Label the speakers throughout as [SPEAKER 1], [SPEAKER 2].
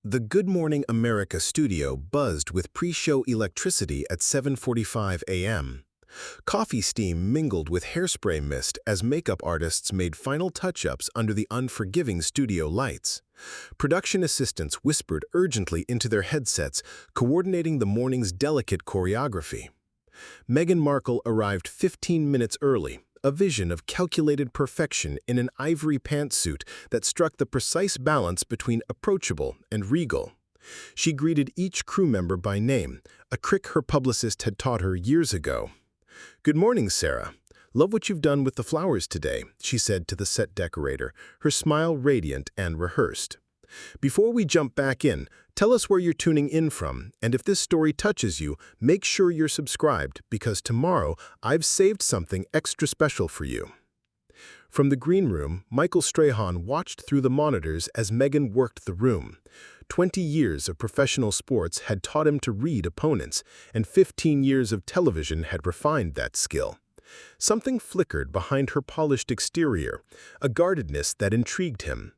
[SPEAKER 1] The Good Morning America studio buzzed with pre-show electricity at 7:45 a.m. Coffee steam mingled with hairspray mist as makeup artists made final touch-ups under the unforgiving studio lights. Production assistants whispered urgently into their headsets, coordinating the morning's delicate choreography. Meghan Markle arrived 15 minutes early, a vision of calculated perfection in an ivory pantsuit that struck the precise balance between approachable and regal. She greeted each crew member by name, a trick her publicist had taught her years ago. "Good morning, Sarah. Love what you've done with the flowers today," she said to the set decorator, her smile radiant and rehearsed. "Before we jump back in, tell us where you're tuning in from, and if this story touches you, make sure you're subscribed, because tomorrow I've saved something extra special for you." From the green room, Michael Strahan watched through the monitors as Meghan worked the room. 20 years of professional sports had taught him to read opponents, and 15 years of television had refined that skill. Something flickered behind her polished exterior, a guardedness that intrigued him.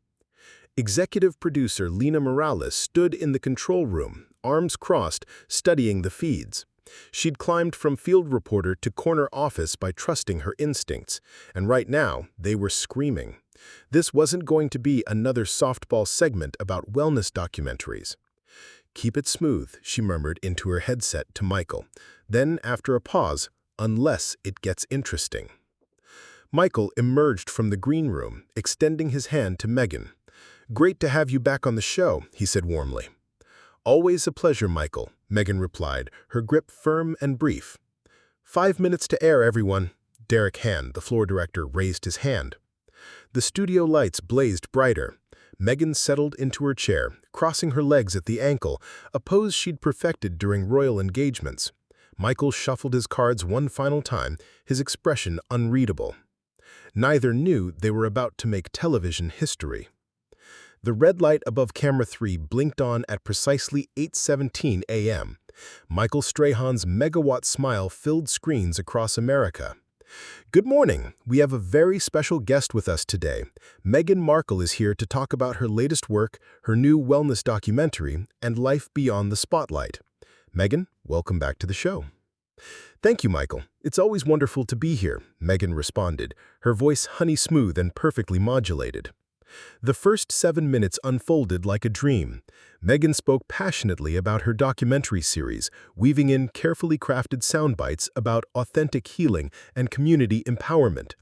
[SPEAKER 1] Executive producer Lena Morales stood in the control room, arms crossed, studying the feeds. She'd climbed from field reporter to corner office by trusting her instincts, and right now they were screaming. This wasn't going to be another softball segment about wellness documentaries. "Keep it smooth," she murmured into her headset to Michael. Then, after a pause, "unless it gets interesting." Michael emerged from the green room, extending his hand to Meghan. "Great to have you back on the show," he said warmly. "Always a pleasure, Michael," Meghan replied, her grip firm and brief. "5 minutes to air, everyone." Derek Hand, the floor director, raised his hand. The studio lights blazed brighter. Meghan settled into her chair, crossing her legs at the ankle, a pose she'd perfected during royal engagements. Michael shuffled his cards one final time, his expression unreadable. Neither knew they were about to make television history. The red light above camera 3 blinked on at precisely 8:17 a.m. Michael Strahan's megawatt smile filled screens across America. "Good morning. We have a very special guest with us today. Meghan Markle is here to talk about her latest work, her new wellness documentary, and life beyond the spotlight." "Meghan, welcome back to the show." "Thank you, Michael. It's always wonderful to be here," Meghan responded, her voice honey-smooth and perfectly modulated. The first 7 minutes unfolded like a dream. Meghan spoke passionately about her documentary series, weaving in carefully crafted sound bites about authentic healing and community empowerment.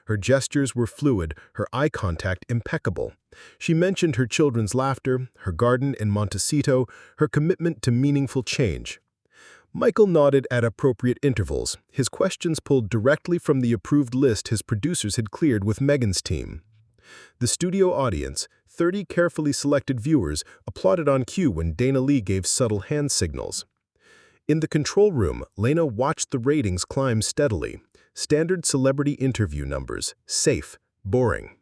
[SPEAKER 1] Her gestures were fluid, her eye contact impeccable. She mentioned her children's laughter, her garden in Montecito, her commitment to meaningful change. Michael nodded at appropriate intervals, his questions pulled directly from the approved list his producers had cleared with Meghan's team. The studio audience, 30 carefully selected viewers, applauded on cue when Dana Lee gave subtle hand signals. In the control room, Lena watched the ratings climb steadily. Standard celebrity interview numbers, safe, boring.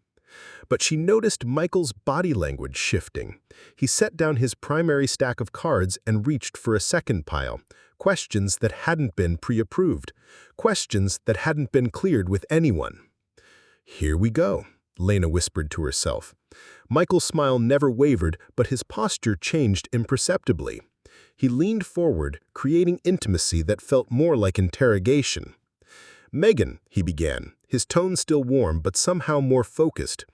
[SPEAKER 1] But she noticed Michael's body language shifting. He set down his primary stack of cards and reached for a second pile. Questions that hadn't been pre-approved. Questions that hadn't been cleared with anyone. "Here we go," Lena whispered to herself. Michael's smile never wavered, but his posture changed imperceptibly. He leaned forward, creating intimacy that felt more like interrogation. "Meghan," he began, his tone still warm but somehow more focused.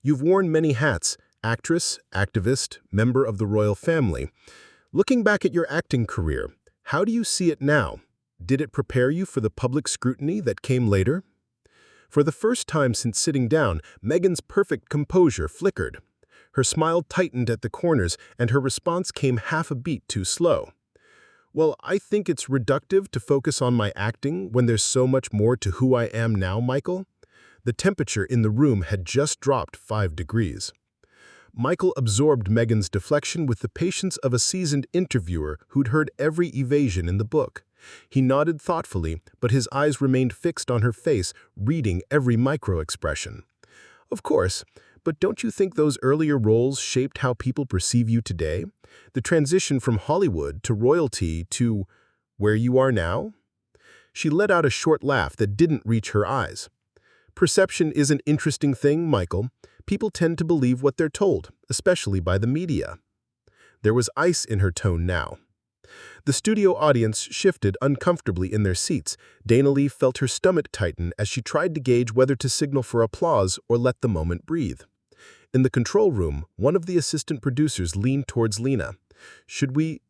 [SPEAKER 1] "You've worn many hats, actress, activist, member of the royal family. Looking back at your acting career, how do you see it now? Did it prepare you for the public scrutiny that came later?" For the first time since sitting down, Meghan's perfect composure flickered. Her smile tightened at the corners, and her response came half a beat too slow. "Well, I think it's reductive to focus on my acting when there's so much more to who I am now, Michael." The temperature in the room had just dropped 5 degrees. Michael absorbed Meghan's deflection with the patience of a seasoned interviewer who'd heard every evasion in the book. He nodded thoughtfully, but his eyes remained fixed on her face, reading every micro-expression. "Of course, but don't you think those earlier roles shaped how people perceive you today? The transition from Hollywood to royalty to where you are now?" She let out a short laugh that didn't reach her eyes. "Perception is an interesting thing, Michael. People tend to believe what they're told, especially by the media." There was ice in her tone now. The studio audience shifted uncomfortably in their seats. Dana Lee felt her stomach tighten as she tried to gauge whether to signal for applause or let the moment breathe. In the control room, one of the assistant producers leaned towards Lena. "Should we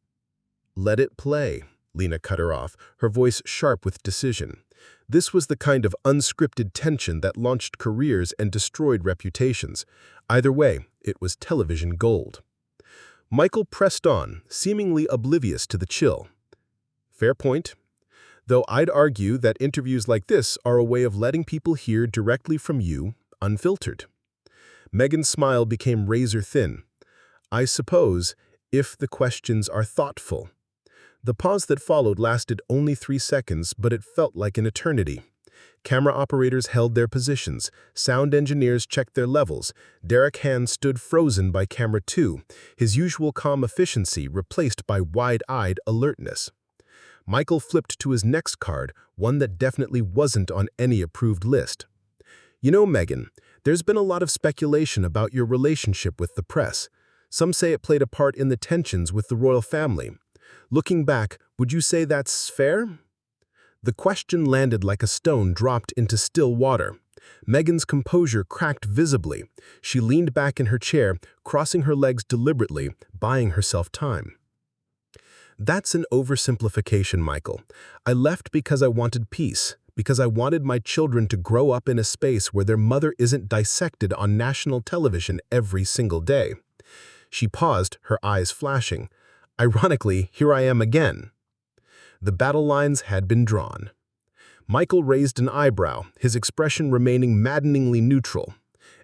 [SPEAKER 1] let it play?" Lena cut her off, her voice sharp with decision. This was the kind of unscripted tension that launched careers and destroyed reputations. Either way, it was television gold. Michael pressed on, seemingly oblivious to the chill. "Fair point. Though I'd argue that interviews like this are a way of letting people hear directly from you, unfiltered." Meghan's smile became razor-thin. "I suppose, if the questions are thoughtful." The pause that followed lasted only 3 seconds, but it felt like an eternity. Camera operators held their positions, sound engineers checked their levels. Derek Hand stood frozen by camera 2, his usual calm efficiency replaced by wide-eyed alertness. Michael flipped to his next card, one that definitely wasn't on any approved list. "You know, Meghan, there's been a lot of speculation about your relationship with the press. Some say it played a part in the tensions with the royal family. Looking back, would you say that's fair?" The question landed like a stone dropped into still water. Meghan's composure cracked visibly. She leaned back in her chair, crossing her legs deliberately, buying herself time. "That's an oversimplification, Michael. I left because I wanted peace, because I wanted my children to grow up in a space where their mother isn't dissected on national television every single day." She paused, her eyes flashing. "Ironically, here I am again." The battle lines had been drawn. Michael raised an eyebrow, his expression remaining maddeningly neutral.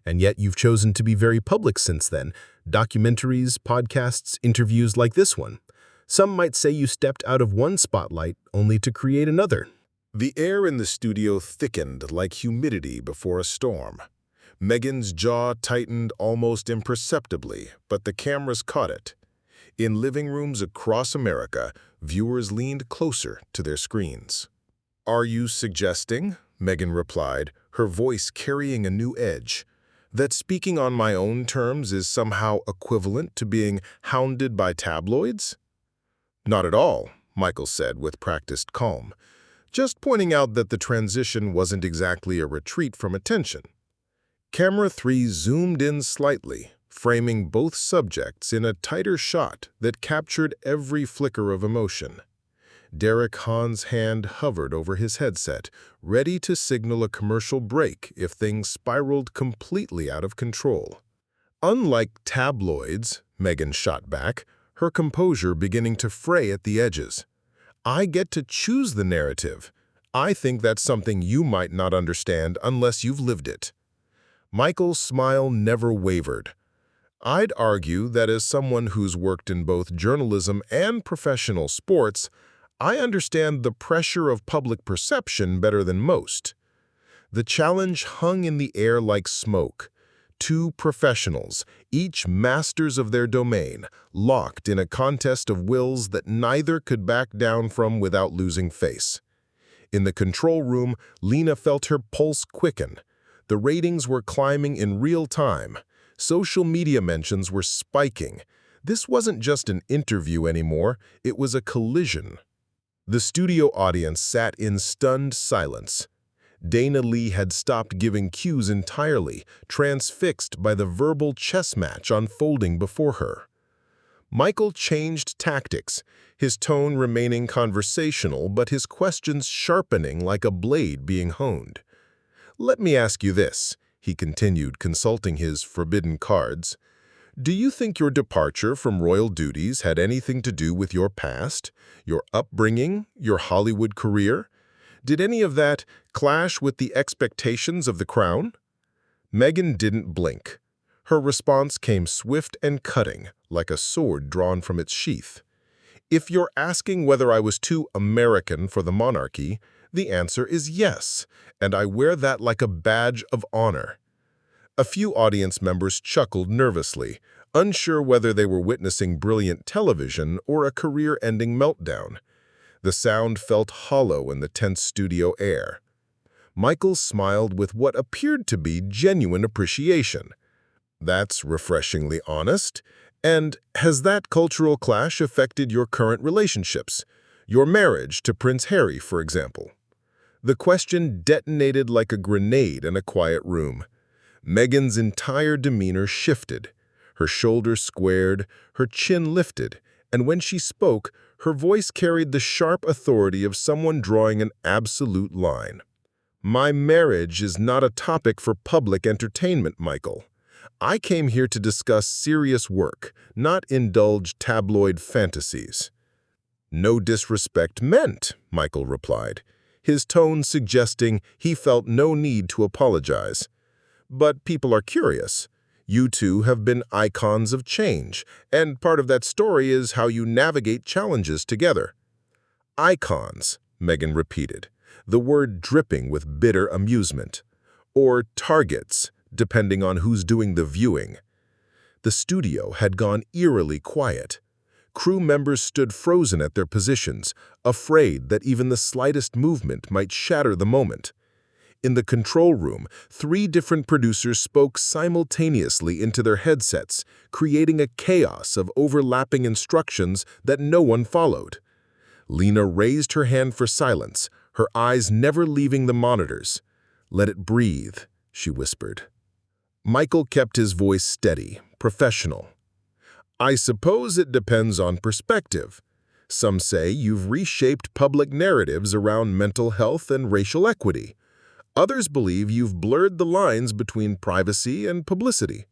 [SPEAKER 1] "And yet you've chosen to be very public since then. Documentaries, podcasts, interviews like this one. Some might say you stepped out of one spotlight only to create another."
[SPEAKER 2] The air in the studio thickened like humidity before a storm. Meghan's jaw tightened almost imperceptibly, but the cameras caught it. In living rooms across America, viewers leaned closer to their screens. "Are you suggesting," Meghan replied, her voice carrying a new edge, "that speaking on my own terms is somehow equivalent to being hounded by tabloids?" "Not at all," Michael said with practiced calm. "Just pointing out that the transition wasn't exactly a retreat from attention." Camera 3 zoomed in slightly, framing both subjects in a tighter shot that captured every flicker of emotion. Derek Hahn's hand hovered over his headset, ready to signal a commercial break if things spiraled completely out of control. "Unlike tabloids," Meghan shot back, her composure beginning to fray at the edges. "I get to choose the narrative. I think that's something you might not understand unless you've lived it." Michael's smile never wavered. "I'd argue that as someone who's worked in both journalism and professional sports, I understand the pressure of public perception better than most." The challenge hung in the air like smoke. Two professionals, each masters of their domain, locked in a contest of wills that neither could back down from without losing face. In the control room, Lena felt her pulse quicken. The ratings were climbing in real time. Social media mentions were spiking. This wasn't just an interview anymore, it was a collision. The studio audience sat in stunned silence. Dana Lee had stopped giving cues entirely, transfixed by the verbal chess match unfolding before her. Michael changed tactics, his tone remaining conversational but his questions sharpening like a blade being honed. "Let me ask you this," he continued, consulting his forbidden cards. "Do you think your departure from royal duties had anything to do with your past, your upbringing, your Hollywood career? Did any of that clash with the expectations of the crown?" Meghan didn't blink. Her response came swift and cutting, like a sword drawn from its sheath. "If you're asking whether I was too American for the monarchy, the answer is yes, and I wear that like a badge of honor." A few audience members chuckled nervously, unsure whether they were witnessing brilliant television or a career-ending meltdown. The sound felt hollow in the tense studio air. Michael smiled with what appeared to be genuine appreciation. "That's refreshingly honest, And has that cultural clash affected your current relationships? Your marriage to Prince Harry, for example? The question detonated like a grenade in a quiet room. Meghan's entire demeanor shifted. Her shoulders squared, her chin lifted, and when she spoke, her voice carried the sharp authority of someone drawing an absolute line. My marriage is not a topic for public entertainment, Michael. I came here to discuss serious work, not indulge tabloid fantasies. No disrespect meant, Michael replied, his tone suggesting he felt no need to apologize. But people are curious. You two have been icons of change, and part of that story is how you navigate challenges together. Icons, Meghan repeated, the word dripping with bitter amusement. Or targets, depending on who's doing the viewing. The studio had gone eerily quiet. Crew members stood frozen at their positions, afraid that even the slightest movement might shatter the moment. In the control room, 3 different producers spoke simultaneously into their headsets, creating a chaos of overlapping instructions that no one followed. Lena raised her hand for silence, her eyes never leaving the monitors. "Let it breathe," she whispered. Michael kept his voice steady, professional. I suppose it depends on perspective. Some say you've reshaped public narratives around mental health and racial equity. Others believe you've blurred the lines between privacy and publicity.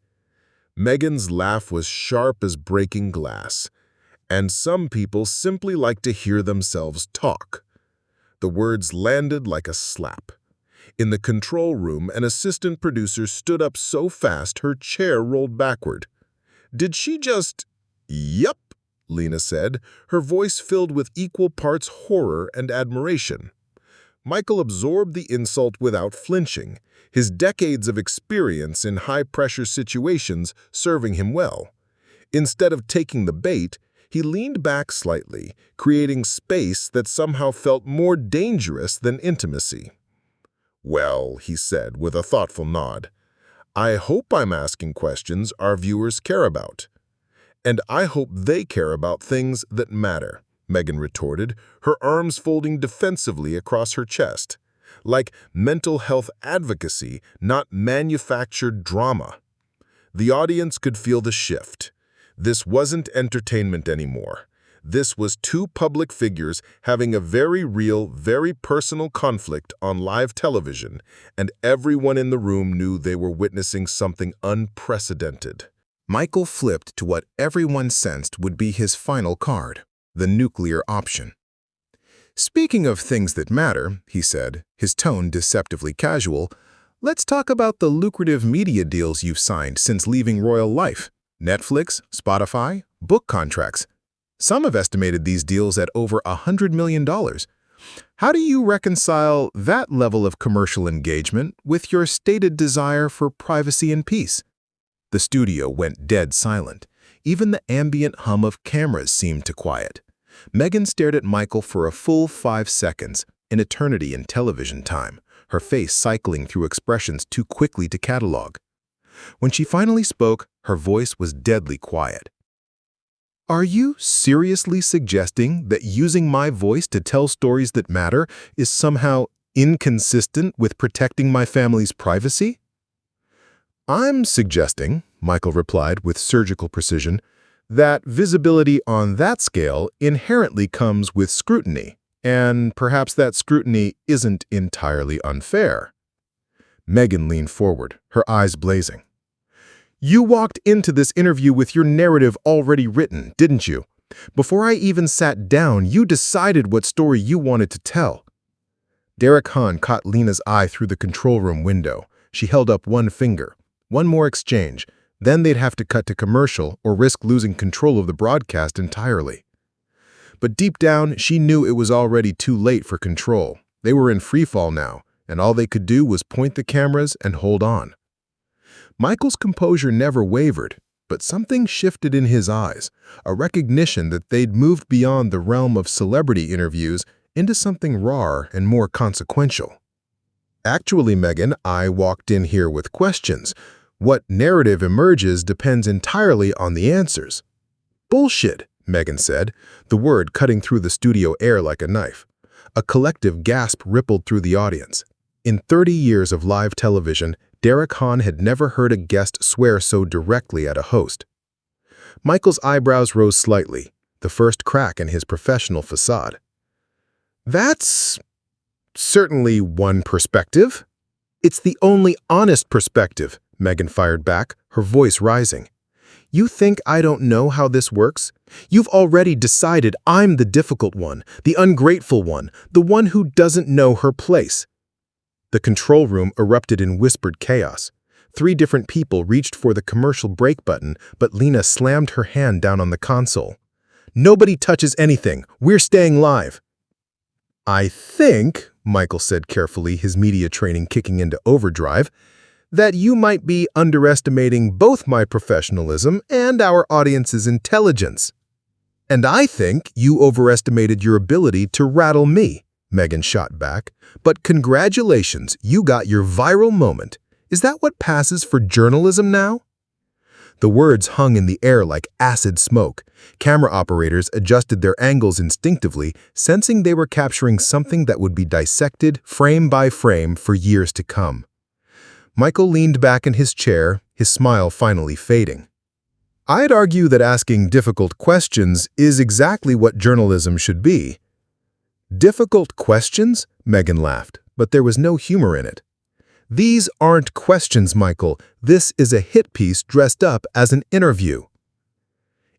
[SPEAKER 2] Meghan's laugh was sharp as breaking glass. And some people simply like to hear themselves talk. The words landed like a slap. In the control room, an assistant producer stood up so fast her chair rolled backward. Did she just— Yup, Lena said, her voice filled with equal parts horror and admiration. Michael absorbed the insult without flinching, his decades of experience in high-pressure situations serving him well. Instead of taking the bait, he leaned back slightly, creating space that somehow felt more dangerous than intimacy. Well, he said with a thoughtful nod, I hope I'm asking questions our viewers care about. And I hope they care about things that matter, Meghan retorted, her arms folding defensively across her chest. Like mental health advocacy, not manufactured drama. The audience could feel the shift. This wasn't entertainment anymore. This was 2 public figures having a very real, very personal conflict on live television, and everyone in the room knew they were witnessing something unprecedented.
[SPEAKER 1] Michael flipped to what everyone sensed would be his final card, the nuclear option. Speaking of things that matter, he said, his tone deceptively casual, let's talk about the lucrative media deals you've signed since leaving royal life. Netflix, Spotify, book contracts. Some have estimated these deals at over $100 million. How do you reconcile that level of commercial engagement with your stated desire for privacy and peace? The studio went dead silent. Even the ambient hum of cameras seemed to quiet. Meghan stared at Michael for a full 5 seconds, an eternity in television time, her face cycling through expressions too quickly to catalog. When she finally spoke, her voice was deadly quiet. Are you seriously suggesting that using my voice to tell stories that matter is somehow inconsistent with protecting my family's privacy? I'm suggesting, Michael replied with surgical precision, that visibility on that scale inherently comes with scrutiny, and perhaps that scrutiny isn't entirely unfair. Meghan leaned forward, her eyes blazing. You walked into this interview with your narrative already written, didn't you? Before I even sat down, you decided what story you wanted to tell. Derek Hahn caught Lena's eye through the control room window. She held up one finger. One more exchange. Then they'd have to cut to commercial or risk losing control of the broadcast entirely. But deep down, she knew it was already too late for control. They were in freefall now, and all they could do was point the cameras and hold on. Michael's composure never wavered, but something shifted in his eyes, a recognition that they'd moved beyond the realm of celebrity interviews into something rawer and more consequential. Actually, Meghan, I walked in here with questions. What narrative emerges depends entirely on the answers. Bullshit, Meghan said, the word cutting through the studio air like a knife. A collective gasp rippled through the audience. In 30 years of live television, Derek Hahn had never heard a guest swear so directly at a host. Michael's eyebrows rose slightly, the first crack in his professional facade. That's certainly one perspective. It's the only honest perspective, Meghan fired back, her voice rising. You think I don't know how this works? You've already decided I'm the difficult one, the ungrateful one, the one who doesn't know her place. The control room erupted in whispered chaos. 3 different people reached for the commercial break button, but Lena slammed her hand down on the console. Nobody touches anything. We're staying live. I think, Michael said carefully, his media training kicking into overdrive, that you might be underestimating both my professionalism and our audience's intelligence. And I think you overestimated your ability to rattle me, Meghan shot back. But congratulations, you got your viral moment. Is that what passes for journalism now? The words hung in the air like acid smoke. Camera operators adjusted their angles instinctively, sensing they were capturing something that would be dissected frame by frame for years to come. Michael leaned back in his chair, his smile finally fading. I'd argue that asking difficult questions is exactly what journalism should be. Difficult questions? Meghan laughed, but there was no humor in it. These aren't questions, Michael. This is a hit piece dressed up as an interview.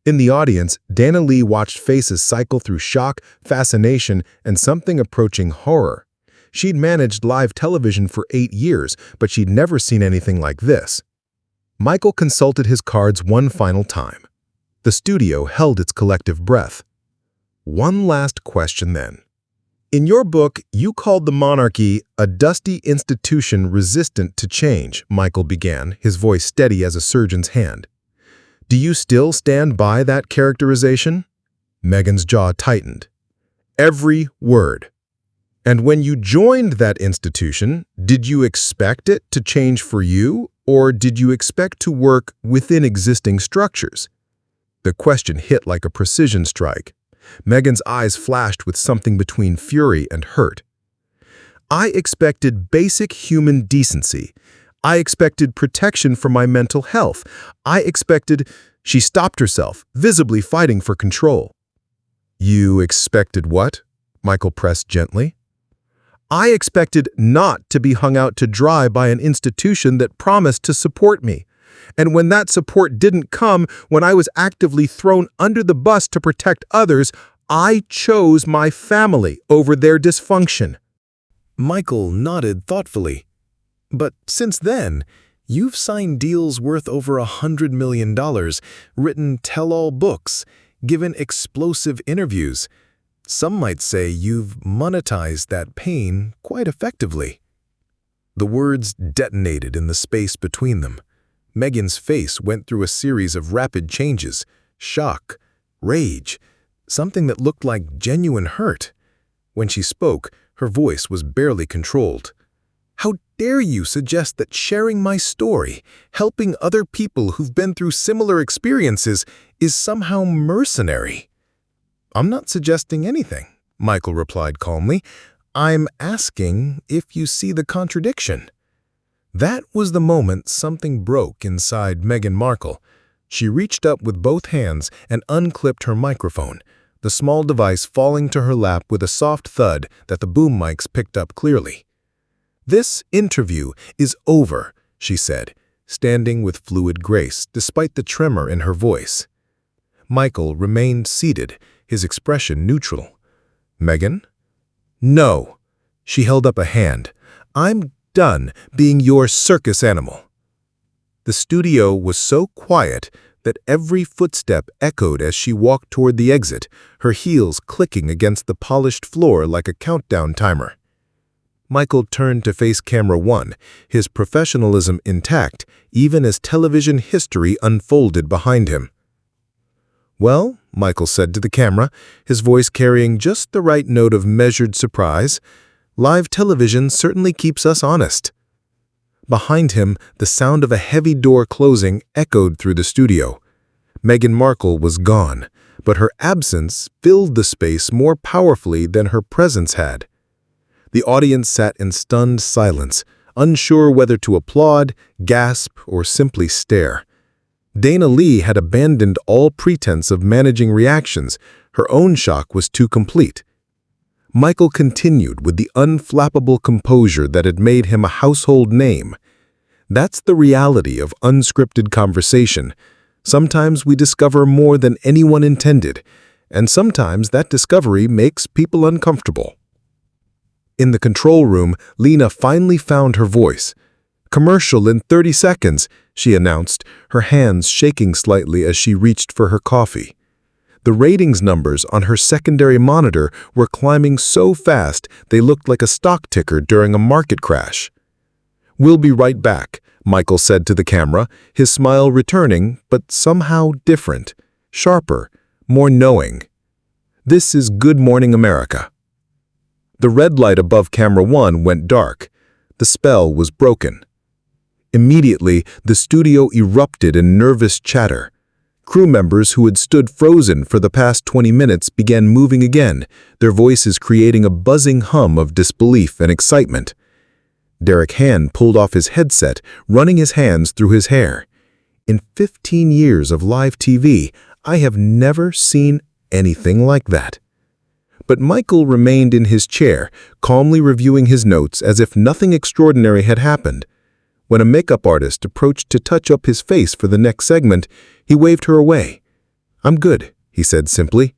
[SPEAKER 1] In the audience, Dana Lee watched faces cycle through shock, fascination, and something approaching horror. She'd managed live television for 8 years, but she'd never seen anything like this. Michael consulted his cards one final time. The studio held its collective breath. One last question then. In your book, you called the monarchy a dusty institution resistant to change, Michael began, his voice steady as a surgeon's hand. Do you still stand by that characterization? Meghan's jaw tightened. Every word. And when you joined that institution, did you expect it to change for you, or did you expect to work within existing structures? The question hit like a precision strike. Meghan's eyes flashed with something between fury and hurt. I expected basic human decency. I expected protection for my mental health. I expected... She stopped herself, visibly fighting for control. You expected what? Michael pressed gently. I expected not to be hung out to dry by an institution that promised to support me. And when that support didn't come, when I was actively thrown under the bus to protect others, I chose my family over their dysfunction. Michael nodded thoughtfully. But since then, you've signed deals worth over $100 million, written tell-all books, given explosive interviews. Some might say you've monetized that pain quite effectively. The words detonated in the space between them. Meghan's face went through a series of rapid changes, shock, rage, something that looked like genuine hurt. When she spoke, her voice was barely controlled. How dare you suggest that sharing my story, helping other people who've been through similar experiences, is somehow mercenary? I'm not suggesting anything, Michael replied calmly. I'm asking if you see the contradiction. That was the moment something broke inside Meghan Markle. She reached up with both hands and unclipped her microphone, the small device falling to her lap with a soft thud that the boom mics picked up clearly. This interview is over, she said, standing with fluid grace despite the tremor in her voice. Michael remained seated, his expression neutral. Meghan? No. She held up a hand. I'm done being your circus animal. The studio was so quiet that every footstep echoed as she walked toward the exit, her heels clicking against the polished floor like a countdown timer. Michael turned to face camera 1, his professionalism intact, even as television history unfolded behind him. Well, Michael said to the camera, his voice carrying just the right note of measured surprise, live television certainly keeps us honest. Behind him, the sound of a heavy door closing echoed through the studio. Meghan Markle was gone, but her absence filled the space more powerfully than her presence had. The audience sat in stunned silence, unsure whether to applaud, gasp, or simply stare. Dana Lee had abandoned all pretense of managing reactions. Her own shock was too complete. Michael continued with the unflappable composure that had made him a household name. That's the reality of unscripted conversation. Sometimes we discover more than anyone intended, and sometimes that discovery makes people uncomfortable. In the control room, Lena finally found her voice. "Commercial in 30 seconds, she announced, her hands shaking slightly as she reached for her coffee. The ratings numbers on her secondary monitor were climbing so fast they looked like a stock ticker during a market crash. "We'll be right back," Michael said to the camera, his smile returning, but somehow different, sharper, more knowing. "This is Good Morning America." The red light above camera 1 went dark. The spell was broken. Immediately, the studio erupted in nervous chatter. Crew members who had stood frozen for the past 20 minutes began moving again, their voices creating a buzzing hum of disbelief and excitement. Derek Han pulled off his headset, running his hands through his hair. "In 15 years of live TV, I have never seen anything like that." But Michael remained in his chair, calmly reviewing his notes as if nothing extraordinary had happened. When a makeup artist approached to touch up his face for the next segment, he waved her away. "I'm good," he said simply.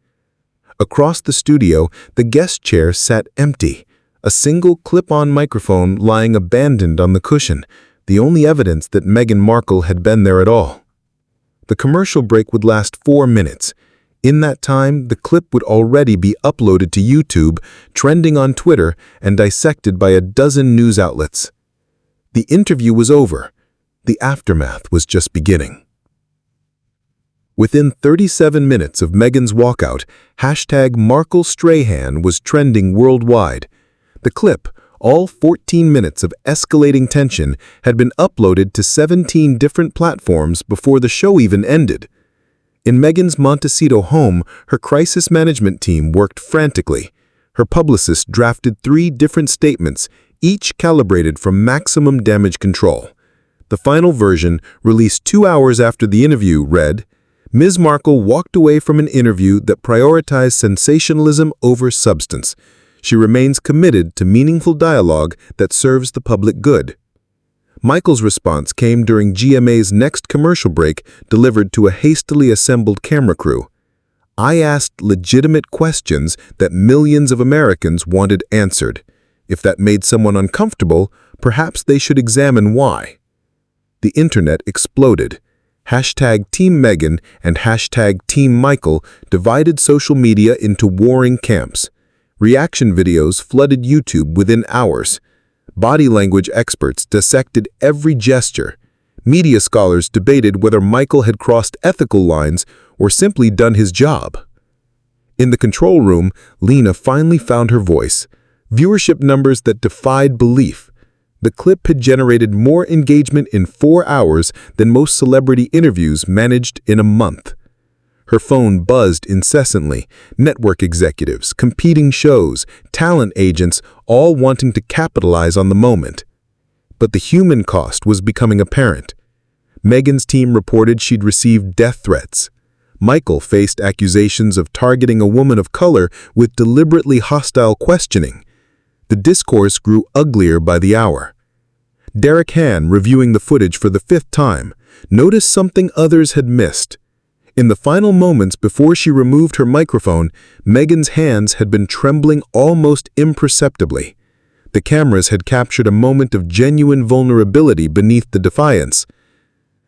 [SPEAKER 1] Across the studio, the guest chair sat empty, a single clip-on microphone lying abandoned on the cushion, the only evidence that Meghan Markle had been there at all. The commercial break would last 4 minutes. In that time, the clip would already be uploaded to YouTube, trending on Twitter, and dissected by a dozen news outlets. The interview was over. The aftermath was just beginning. Within 37 minutes of Meghan's walkout, #MarkleStrahan was trending worldwide. The clip, all 14 minutes of escalating tension, had been uploaded to 17 different platforms before the show even ended. In Meghan's Montecito home, her crisis management team worked frantically. Her publicist drafted 3 different statements, each calibrated for maximum damage control. The final version, released 2 hours after the interview, read, "Ms. Markle walked away from an interview that prioritized sensationalism over substance. She remains committed to meaningful dialogue that serves the public good." Michael's response came during GMA's next commercial break, delivered to a hastily assembled camera crew. "I asked legitimate questions that millions of Americans wanted answered. If that made someone uncomfortable, perhaps they should examine why." The internet exploded. #Team Meghan and #Team Michael divided social media into warring camps. Reaction videos flooded YouTube within hours. Body language experts dissected every gesture. Media scholars debated whether Michael had crossed ethical lines or simply done his job. In the control room, Lena finally found her voice. Viewership numbers that defied belief. The clip had generated more engagement in 4 hours than most celebrity interviews managed in a month. Her phone buzzed incessantly, network executives, competing shows, talent agents, all wanting to capitalize on the moment. But the human cost was becoming apparent. Meghan's team reported she'd received death threats. Michael faced accusations of targeting a woman of color with deliberately hostile questioning. The discourse grew uglier by the hour. Derek Han, reviewing the footage for the 5th time, noticed something others had missed. In the final moments before she removed her microphone, Meghan's hands had been trembling almost imperceptibly. The cameras had captured a moment of genuine vulnerability beneath the defiance.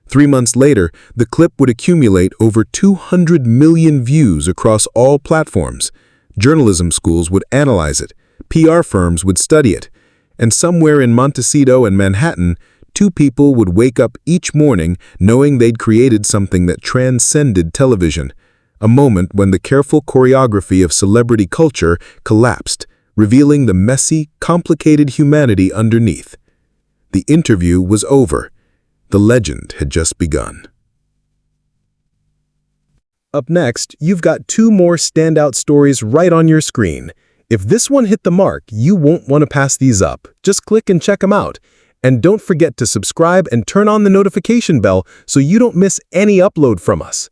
[SPEAKER 1] 3 months later, the clip would accumulate over 200 million views across all platforms. Journalism schools would analyze it, PR firms would study it, and somewhere in Montecito and Manhattan, 2 people would wake up each morning knowing they'd created something that transcended television, a moment when the careful choreography of celebrity culture collapsed, revealing the messy, complicated humanity underneath. The interview was over. The legend had just begun. Up next, you've got 2 more standout stories right on your screen. If this one hit the mark, you won't want to pass these up. Just click and check them out. And don't forget to subscribe and turn on the notification bell so you don't miss any upload from us.